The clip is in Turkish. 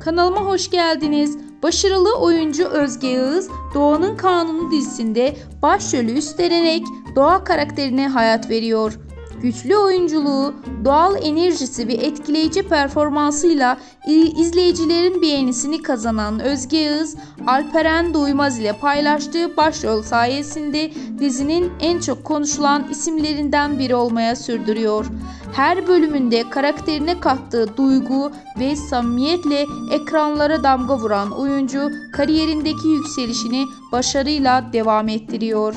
Kanalıma hoş geldiniz. Başarılı oyuncu Özge Yağız, Doğanın Kanunu dizisinde başrolü üstlenerek Doğa karakterine hayat veriyor. Güçlü oyunculuğu, doğal enerjisi ve etkileyici performansıyla izleyicilerin beğenisini kazanan Özge Yağız, Alperen Duymaz ile paylaştığı başrol sayesinde dizinin en çok konuşulan isimlerinden biri olmaya sürdürüyor. Her bölümünde karakterine kattığı duygu ve samimiyetle ekranlara damga vuran oyuncu kariyerindeki yükselişini başarıyla devam ettiriyor.